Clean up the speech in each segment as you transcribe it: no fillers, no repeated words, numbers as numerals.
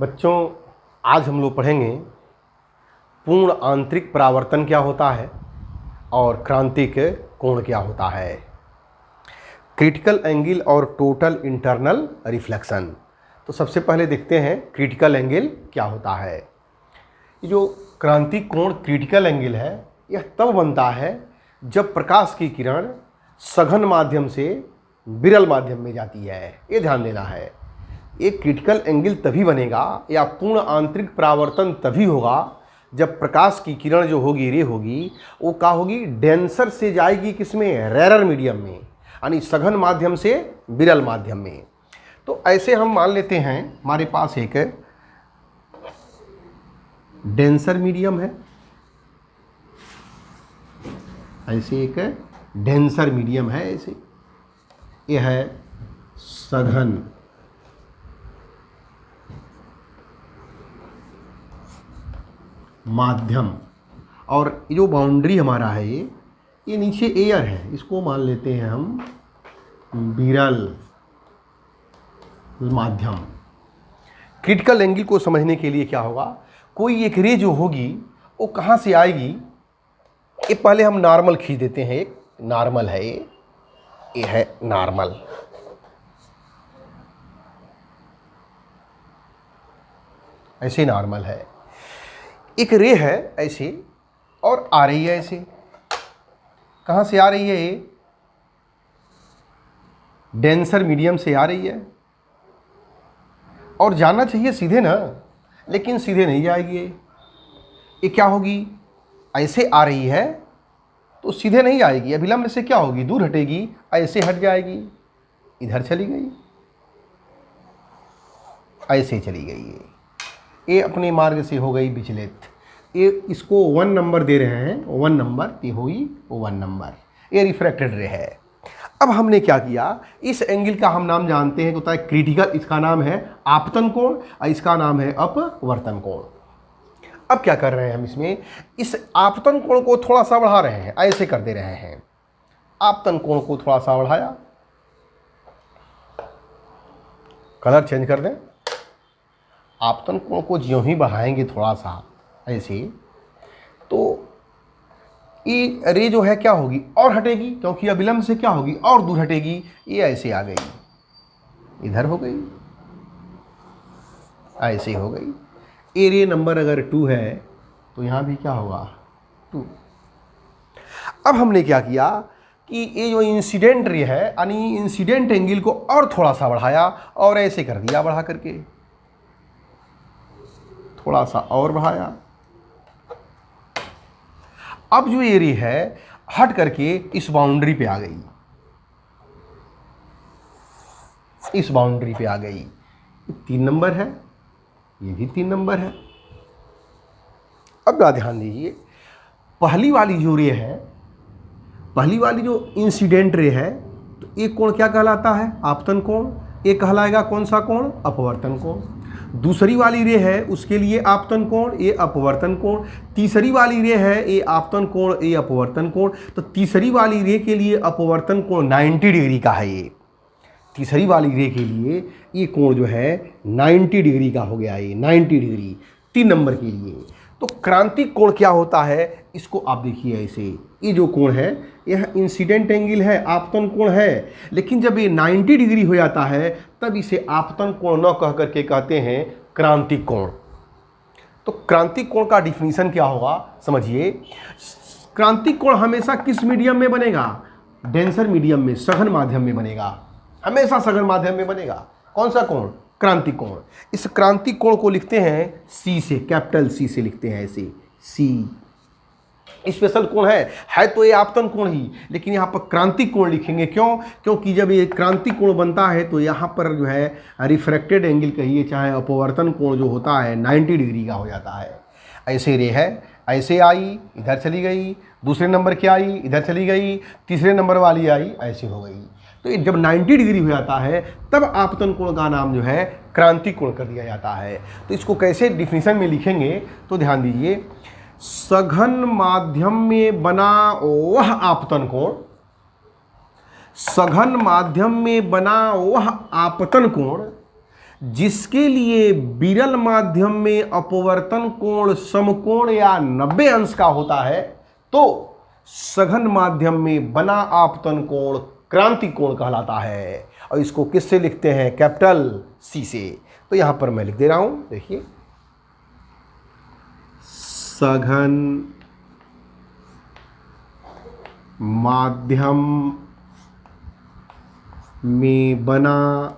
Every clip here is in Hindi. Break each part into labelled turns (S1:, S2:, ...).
S1: बच्चों, आज हम लोग पढ़ेंगे पूर्ण आंतरिक परावर्तन क्या होता है और क्रांतिक कोण क्या होता है, क्रिटिकल एंगल और टोटल इंटरनल रिफ्लेक्शन। तो सबसे पहले देखते हैं क्रिटिकल एंगल क्या होता है। ये जो क्रांतिक कोण क्रिटिकल एंगल है, यह तब बनता है जब प्रकाश की किरण सघन माध्यम से विरल माध्यम में जाती है। ये ध्यान देना है। एक क्रिटिकल एंगल तभी बनेगा या पूर्ण आंतरिक परावर्तन तभी होगा जब प्रकाश की किरण जो होगी, रे होगी, वो क्या होगी, डेंसर से जाएगी किसमें, रेरर मीडियम में, यानी सघन माध्यम से विरल माध्यम में। तो ऐसे हम मान लेते हैं हमारे पास एक डेंसर मीडियम है, ऐसे एक डेंसर मीडियम है, ऐसे यह है सघन माध्यम, और जो बाउंड्री हमारा है ये नीचे एयर है, इसको मान लेते हैं हम विरल माध्यम। क्रिटिकल एंगल को समझने के लिए क्या होगा, कोई एक रे जो होगी वो कहाँ से आएगी, ये पहले हम नॉर्मल खींच देते हैं। एक नॉर्मल है, ये है नॉर्मल। ऐसे नॉर्मल है। एक रे है ऐसे और आ रही है ऐसे। कहाँ से आ रही है ये, डेंसर मीडियम से आ रही है और जाना चाहिए सीधे ना, लेकिन सीधे नहीं जाएगी। ये क्या होगी, ऐसे आ रही है तो सीधे नहीं आएगी, अभिलंब से क्या होगी, दूर हटेगी, ऐसे हट जाएगी, इधर चली गई, ऐसे चली गई। ये अपने मार्ग से हो गई विचलित। ये इसको 1 नंबर दे रहे हैं, 1 नंबर, ये हुई 1 नंबर, ये रिफ्रैक्टेड रे है। अब हमने क्या किया, इस एंगल का हम नाम जानते हैं, होता है क्रिटिकल, इसका नाम है आपतन कोण और इसका नाम है अपवर्तन कोण। अब क्या कर रहे हैं हम इसमें, इस आपतन कोण को थोड़ा सा बढ़ा रहे हैं, ऐसे कर दे रहे हैं। आपतन कोण को थोड़ा सा बढ़ाया, कलर चेंज कर दें। आपतन कोण को ज्यों ही बढ़ाएंगे थोड़ा सा ऐसे, तो ये रे जो है क्या होगी, और हटेगी, क्योंकि अभिलंब से क्या होगी, और दूर हटेगी। ये ऐसे आ गई, इधर हो गई, ऐसे हो गई। ए रे नंबर अगर 2 है तो यहाँ भी क्या होगा, 2। अब हमने क्या किया कि ये जो इंसिडेंट रे है, यानी इंसिडेंट एंगल को और थोड़ा सा बढ़ाया और ऐसे कर दिया, बढ़ा करके थोड़ा सा और बढ़ाया। अब जो ये रे है हट करके इस बाउंड्री पे आ गई, इस बाउंड्री पे आ गई। 3 नंबर है, ये भी 3 नंबर है। अब ध्यान दीजिए, पहली वाली जो रे है, पहली वाली जो इंसिडेंट रे है, तो एक कोण क्या कहलाता है, आपतन कोण। एक कहलाएगा कौन सा कोण, अपवर्तन कोण। दूसरी वाली रे है उसके लिए आपतन कोण, ये अपवर्तन कोण। तीसरी वाली रे है, ये आपतन कोण, ये अपवर्तन कोण। तो तीसरी वाली रे के लिए अपवर्तन कोण 90 डिग्री का है। ये तीसरी वाली रे के लिए ये कोण जो है 90 डिग्री का हो गया, ये 90 डिग्री 3 नंबर के लिए। तो क्रांतिक कोण क्या होता है, इसको आप देखिए ऐसे, ये जो कोण है यह इंसिडेंट एंगल है, आपतन कोण है, लेकिन जब ये 90 डिग्री हो जाता है तब इसे आपतन कोण न कह करके कहते हैं क्रांतिक कोण। तो क्रांतिक कोण का डिफिनीशन क्या होगा, समझिए। क्रांतिक कोण हमेशा किस मीडियम में बनेगा, डेंसर मीडियम में, सघन माध्यम में बनेगा, हमेशा सघन माध्यम में बनेगा। कौन सा कोण, क्रांतिक कोण। इस क्रांतिक कोण को लिखते हैं सी से, कैपिटल सी से लिखते हैं ऐसे, सी। स्पेशल कोण है तो ये आपतन कोण ही, लेकिन यहाँ पर क्रांतिक कोण लिखेंगे। क्यों, क्योंकि जब ये क्रांतिक कोण बनता है तो यहाँ पर जो है रिफ्रैक्टेड एंगल कहिए चाहे अपवर्तन कोण जो होता है 90 डिग्री का हो जाता है। ऐसे रे है, ऐसे आई, इधर चली गई, दूसरे नंबर की आई, इधर चली गई, तीसरे नंबर वाली आई, ऐसे हो गई। तो जब 90 डिग्री हो जाता है तब आपतन कोण का नाम जो है क्रांतिक कोण कर दिया जाता है। तो इसको कैसे डिफिनीशन में लिखेंगे, तो ध्यान दीजिए, सघन माध्यम में बना वह आपतन कोण, सघन माध्यम में बना वह आपतन कोण जिसके लिए विरल माध्यम में अपवर्तन कोण समकोण या 90 अंश का होता है, तो सघन माध्यम में बना आपतन कोण क्रांतिक कोण कहलाता है। और इसको किससे लिखते हैं? कैपिटल सी से। तो यहां पर मैं लिख दे रहा हूं, देखिए, सघन माध्यम में बना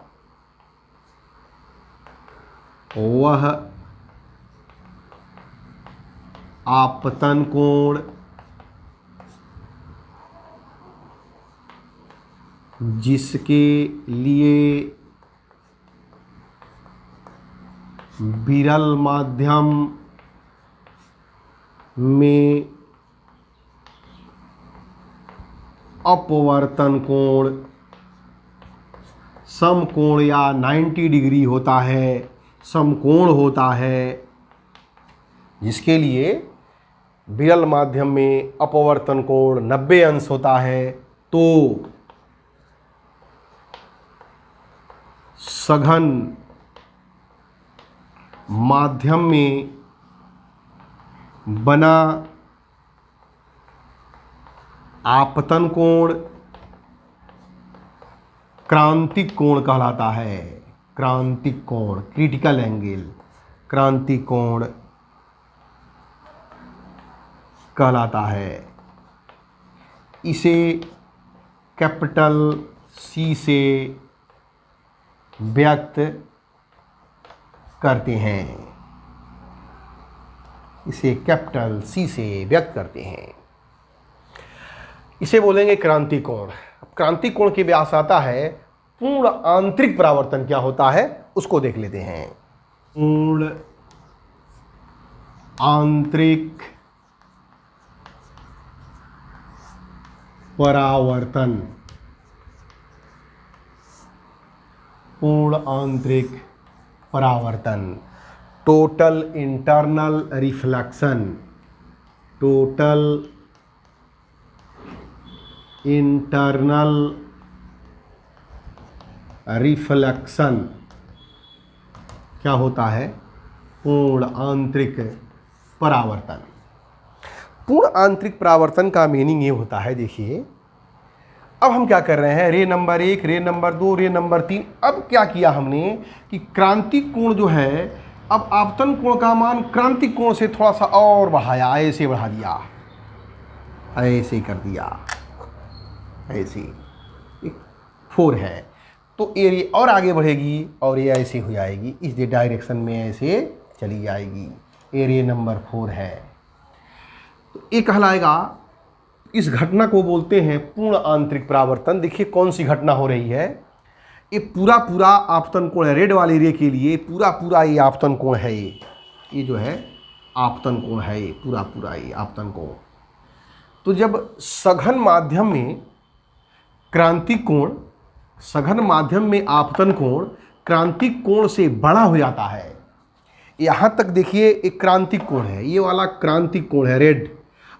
S1: वह आपतन कोण जिसके लिए विरल माध्यम में अपवर्तन कोण समकोण या 90 डिग्री होता है, समकोण होता है, जिसके लिए विरल माध्यम में अपवर्तन कोण 90 अंश होता है, तो सघन माध्यम में बना आपतन कोण क्रांतिक कोण कहलाता है। क्रांतिक कोण, क्रिटिकल एंगल, क्रांतिक कोण कहलाता है। इसे कैपिटल सी से व्यक्त करते हैं। इसे कैपिटल सी से व्यक्त करते हैं। इसे बोलेंगे क्रांतिक कोण। क्रांतिक कोण के व्यास आता है। पूर्ण आंतरिक परावर्तन क्या होता है उसको देख लेते हैं। पूर्ण आंतरिक परावर्तन, पूर्ण आंतरिक परावर्तन, total internal reflection, total internal reflection क्या होता है? पूर्ण आंतरिक परावर्तन। पूर्ण आंतरिक परावर्तन का मीनिंग ये होता है, देखिए, अब हम क्या कर रहे हैं, रे नंबर 1, रे नंबर 2, रे नंबर 3। अब क्या किया हमने कि क्रांतिक कोण जो है, अब आपतन कोण का मान क्रांतिक कोण से थोड़ा सा और बढ़ाया, ऐसे बढ़ा दिया, ऐसे कर दिया, ऐसे 4 है, तो ये और आगे बढ़ेगी और ये ऐसे हो जाएगी, इस डायरेक्शन में ऐसे चली जाएगी। एरिया नंबर 4 है, तो ये कहलाएगा। इस घटना को बोलते हैं पूर्ण आंतरिक परावर्तन। देखिए कौन सी घटना हो रही है, ये पूरा पूरा आपतन कोण है। रेड वाले एरिया के लिए पूरा पूरा ये आपतन कोण है, ये जो है आपतन कोण है, ये पूरा पूरा ये आपतन कोण। तो जब सघन माध्यम में क्रांतिक कोण, सघन माध्यम में आपतन कोण क्रांतिक कोण से बड़ा हो जाता है। यहाँ तक देखिए एक क्रांतिक कोण है, ये वाला क्रांतिक कोण है रेड,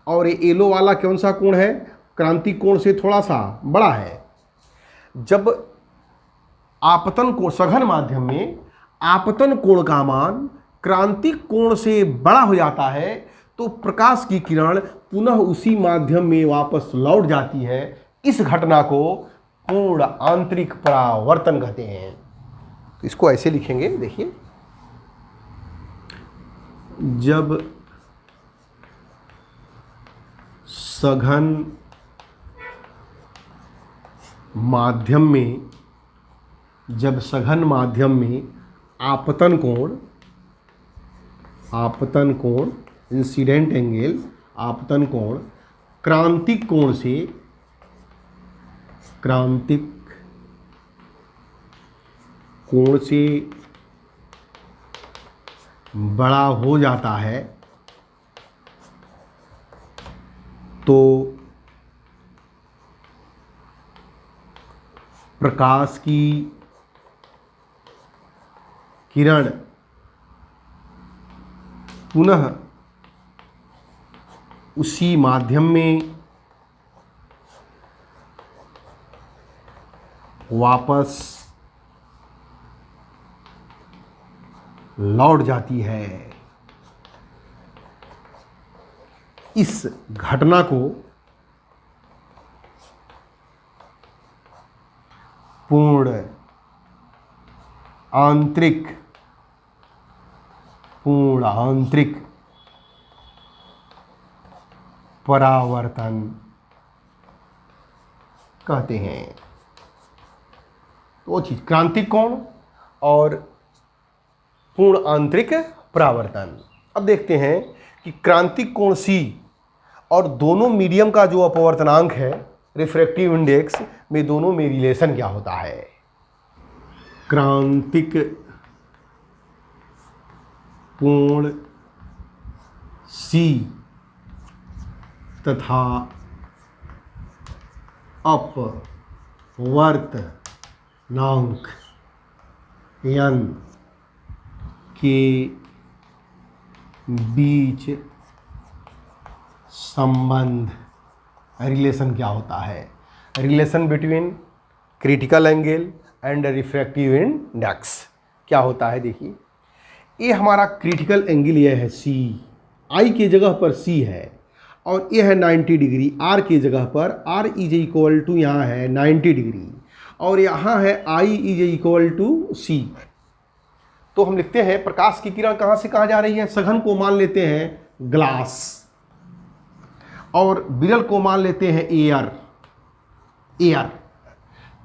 S1: और ये येलो वाला कौन सा कोण है? क्रांतिक कोण से थोड़ा सा बड़ा है। जब आपतन कोण, सघन माध्यम में आपतन कोण का मान क्रांतिक कोण से बड़ा हो जाता है, तो प्रकाश की किरण पुनः उसी माध्यम में वापस लौट जाती है। इस घटना को पूर्ण आंतरिक परावर्तन कहते हैं। तो इसको ऐसे लिखेंगे, देखिए, जब सघन माध्यम में, जब सघन माध्यम में आपतन कोण इंसिडेंट एंगल, आपतन कोण क्रांतिक कोण से, क्रांतिक कोण से बड़ा हो जाता है, तो प्रकाश की किरण पुनः उसी माध्यम में वापस लौट जाती है। इस घटना को पूर्ण आंतरिक परावर्तन कहते हैं। तो वो चीज क्रांतिक कोण और पूर्ण आंतरिक परावर्तन। अब देखते हैं कि क्रांतिक कोण C और दोनों मीडियम का जो अपवर्तनांक है रिफ्रैक्टिव इंडेक्स में, दोनों में रिलेशन क्या होता है। क्रांतिक कोण C तथा अपवर्तनांक n के बीच संबंध, रिलेशन क्या होता है। Relation between critical angle and refractive index क्या होता है। देखिए, ये हमारा क्रिटिकल एंगल ये है C, I के जगह पर C है, और ये है 90 डिग्री। R के जगह पर R इज इक्वल टू यहाँ है 90 डिग्री, और यहाँ है I is equal to C। तो हम लिखते हैं प्रकाश की किरण कहाँ से कहाँ जा रही है। सघन को मान लेते हैं ग्लास, और विरल को मान लेते हैं एयर।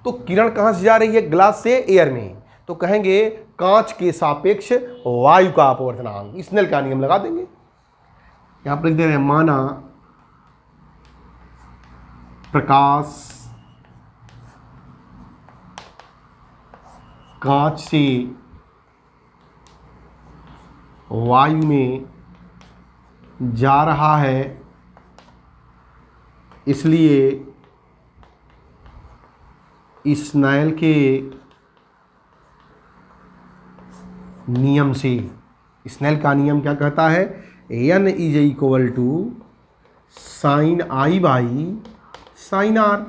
S1: तो किरण कहाँ से जा रही है, ग्लास से एयर में, तो कहेंगे कांच के सापेक्ष वायु का अपवर्तनांक। स्नेल का नियम लगा देंगे। यहां पर लिख दे रहे हैं, माना प्रकाश कांच से वायु में जा रहा है, इसलिए स्नेल के नियम से, स्नेल का नियम क्या कहता है, n is equal to sine i by sine r.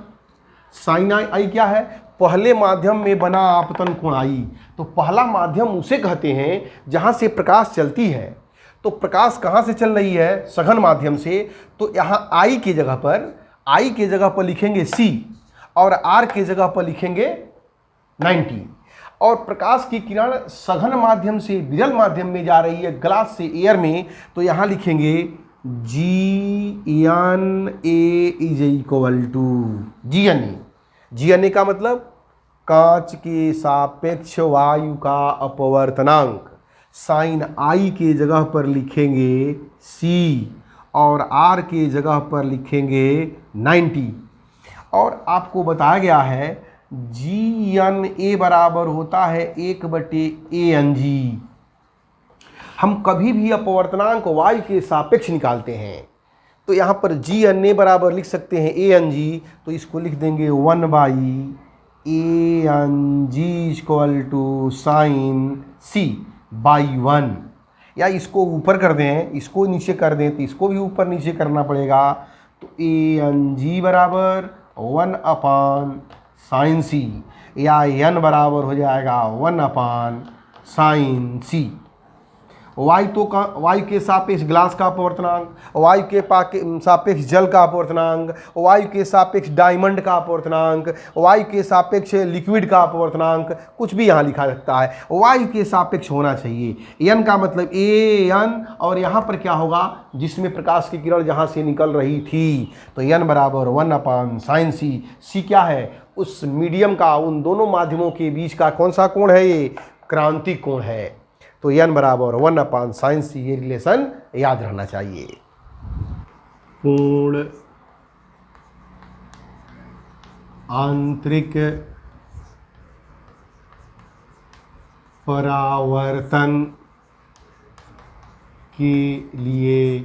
S1: Sine i क्या है, पहले माध्यम में बना आपतन कोण आई। तो पहला माध्यम उसे कहते हैं जहां से प्रकाश चलती है। तो प्रकाश कहां से चल रही है, सघन माध्यम से। तो यहां I की जगह पर लिखेंगे C, और R के जगह पर लिखेंगे 90। और प्रकाश की किरण सघन माध्यम से विरल माध्यम में जा रही है, ग्लास से एयर में, तो यहाँ लिखेंगे GNA is equal to GNA का मतलब कांच के सापेक्ष वायु का अपवर्तनांक। साइन I के जगह पर लिखेंगे C, और R के जगह पर लिखेंगे 90। और आपको बताया गया है GNA बराबर होता है 1/ANG। हम कभी भी अपवर्तनांक वायु के सापेक्ष निकालते हैं, तो यहाँ पर GNA बराबर लिख सकते हैं ANG, तो इसको लिख देंगे 1/ANG equal to sign C/1। या इसको ऊपर कर दें, इसको नीचे कर दें, तो इसको भी ऊपर नीचे करना पड़ेगा। तो ANG बराबर 1/sin C, या n बराबर हो जाएगा 1/sin C। वायु के सापेक्ष ग्लास का अपवर्तनांक, वायु के सापेक्ष जल का अपवर्तनांक, वायु के सापेक्ष डायमंड का अपवर्तनांक, वायु के सापेक्ष लिक्विड का अपवर्तनांक, कुछ भी यहाँ लिखा सकता है, वायु के सापेक्ष होना चाहिए। n का मतलब AN, और यहाँ पर क्या होगा, जिसमें प्रकाश की किरण जहाँ से निकल रही थी, तो n बराबर 1/sin C। C क्या है, उस मीडियम का, उन दोनों माध्यमों के बीच का कौन सा कोण है, ये क्रांतिक कोण है। तो n बराबर 1/sin C, ये रिलेशन याद रहना चाहिए। पूर्ण आंतरिक परावर्तन के लिए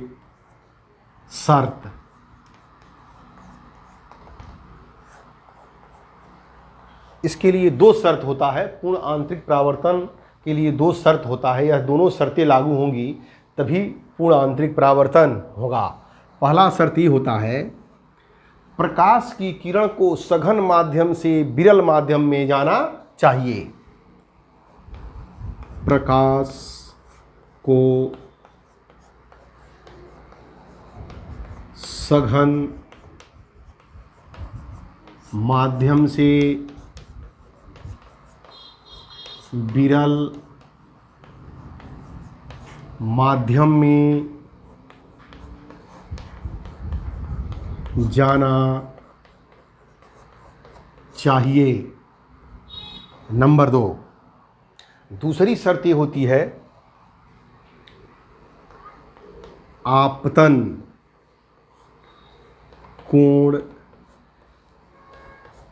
S1: शर्त। इसके लिए दो शर्त होता है। पूर्ण आंतरिक परावर्तन के लिए दो शर्त होता है, यह दोनों शर्तें लागू होंगी तभी पूर्ण आंतरिक परावर्तन होगा। पहला शर्त ये होता है, प्रकाश की किरण को सघन माध्यम से विरल माध्यम में जाना चाहिए। प्रकाश को सघन माध्यम से विरल माध्यम में जाना चाहिए। नंबर 2, दूसरी शर्त ये होती है आपतन कोण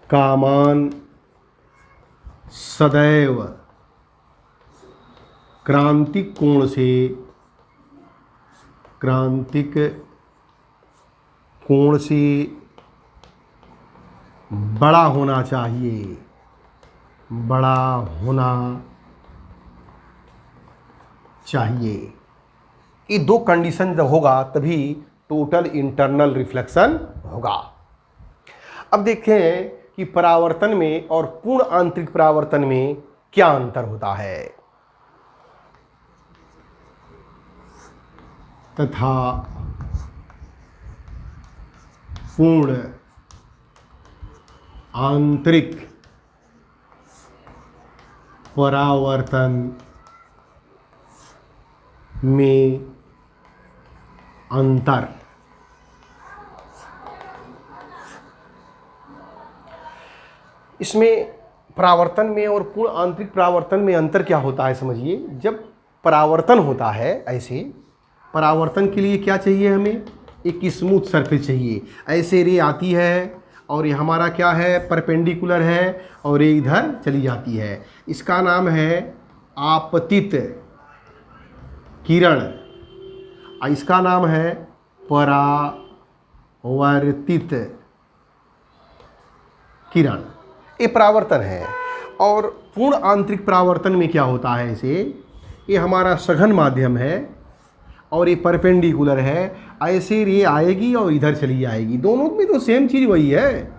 S1: का मान सदैव क्रांतिक कोण से बड़ा होना चाहिए, बड़ा होना चाहिए। ये 2 कंडीशन जब होगा तभी टोटल इंटरनल रिफ्लेक्शन होगा। अब देखें कि परावर्तन में और पूर्ण आंतरिक परावर्तन में क्या अंतर होता है। तथा पूर्ण आंतरिक परावर्तन में अंतर। इसमें परावर्तन में और पूर्ण आंतरिक परावर्तन में अंतर क्या होता है समझिए। जब परावर्तन होता है, ऐसे परावर्तन के लिए क्या चाहिए, हमें एक स्मूथ सरफेस चाहिए। ऐसे रे आती है और ये हमारा क्या है, परपेंडिकुलर है और ये इधर चली जाती है। इसका नाम है आपतित किरण और इसका नाम है परावर्तित किरण। ये परावर्तन है। और पूर्ण आंतरिक परावर्तन में क्या होता है, इसे ये हमारा सघन माध्यम है और ये परपेंडिकुलर है। ऐसे ये आएगी और इधर चली जाएगी, दोनों में तो सेम चीज़ वही है।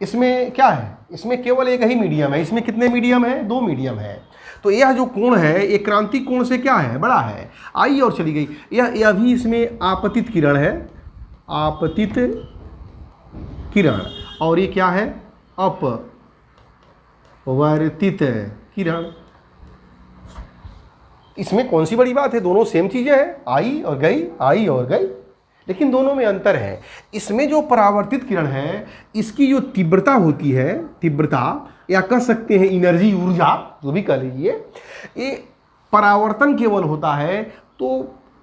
S1: इसमें क्या है, इसमें केवल एक ही मीडियम है। इसमें कितने मीडियम है, 2 मीडियम है। तो यह जो कोण है ये क्रांतिक कोण से क्या है, बड़ा है, आई और चली गई। यह भी इसमें आपतित किरण है, आपतित किरण। और ये क्या है, अपवर्तित किरण। इसमें कौन सी बड़ी बात है, दोनों सेम चीज़ें हैं, आई और गई, आई और गई, लेकिन दोनों में अंतर है। इसमें जो परावर्तित किरण है इसकी जो तीव्रता होती है, तीव्रता या कह सकते हैं एनर्जी, ऊर्जा, जो भी कह लीजिए, ये परावर्तन केवल होता है तो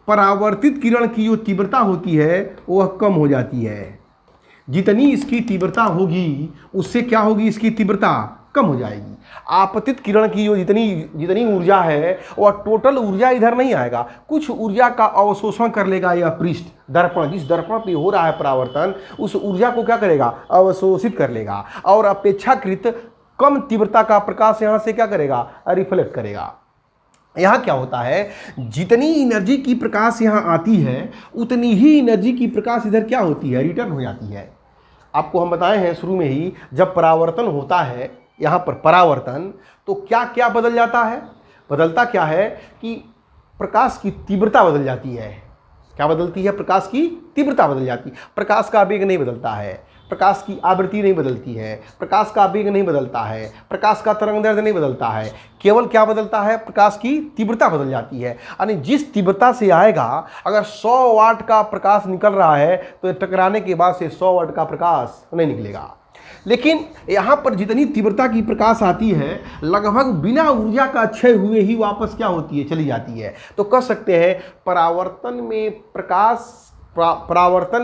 S1: परावर्तित किरण की जो तीव्रता होती है वह कम हो जाती है। जितनी इसकी तीव्रता होगी उससे क्या होगी, इसकी तीव्रता कम हो जाएगी। आपतित किरण की जो जितनी ऊर्जा है वह टोटल ऊर्जा इधर नहीं आएगा, कुछ ऊर्जा का अवशोषण कर लेगा यह पृष्ठ दर्पण, जिस दर्पण पे हो रहा है परावर्तन, उस ऊर्जा को क्या करेगा, अवशोषित कर लेगा और अपेक्षाकृत कम तीव्रता का प्रकाश यहाँ से क्या करेगा, रिफ्लेक्ट करेगा। यहाँ क्या होता है, जितनी एनर्जी की प्रकाश यहाँ आती है उतनी ही एनर्जी की प्रकाश इधर क्या होती है, रिटर्न हो जाती है। आपको हम बताए हैं शुरू में ही, जब परावर्तन होता है यहाँ पर परावर्तन, तो क्या क्या बदल जाता है, बदलता क्या है कि प्रकाश की तीव्रता बदल जाती है। क्या बदलती है, प्रकाश की तीव्रता बदल जाती है। प्रकाश का वेग नहीं बदलता है, प्रकाश की आवृत्ति नहीं बदलती है, प्रकाश का वेग नहीं बदलता है, प्रकाश का तरंगदैर्ध्य नहीं बदलता है, केवल क्या बदलता है, प्रकाश की तीव्रता बदल जाती है। यानी जिस तीव्रता से आएगा, अगर 100 वाट का प्रकाश निकल रहा है तो टकराने के बाद से 100 वाट का प्रकाश नहीं निकलेगा। लेकिन यहाँ पर जितनी तीव्रता की प्रकाश आती है लगभग बिना ऊर्जा का क्षय हुए ही वापस क्या होती है, चली जाती है। तो कह सकते हैं परावर्तन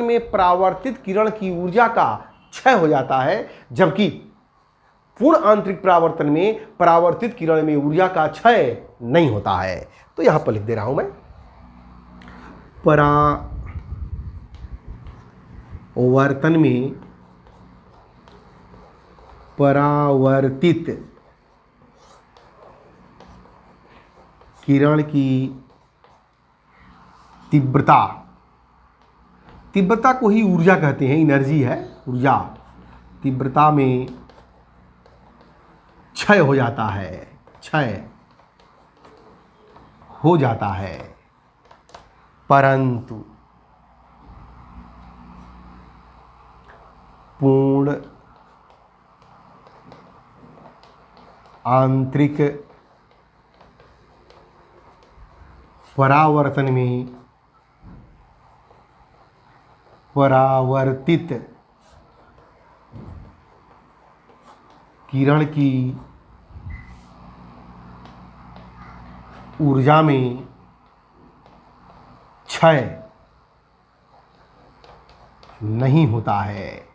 S1: में परावर्तित किरण की ऊर्जा का क्षय हो जाता है, जबकि पूर्ण आंतरिक परावर्तन में परावर्तित किरण में ऊर्जा का क्षय नहीं होता है। तो यहां पर लिख दे रहा हूं मैं, परावर्तन में परावर्तित किरण की तीव्रता को ही ऊर्जा कहते हैं, एनर्जी है, ऊर्जा। तीव्रता में क्षय हो जाता है, क्षय हो जाता है, परंतु पूर्ण आंतरिक परावर्तन में परावर्तित किरण की ऊर्जा में क्षय नहीं होता है।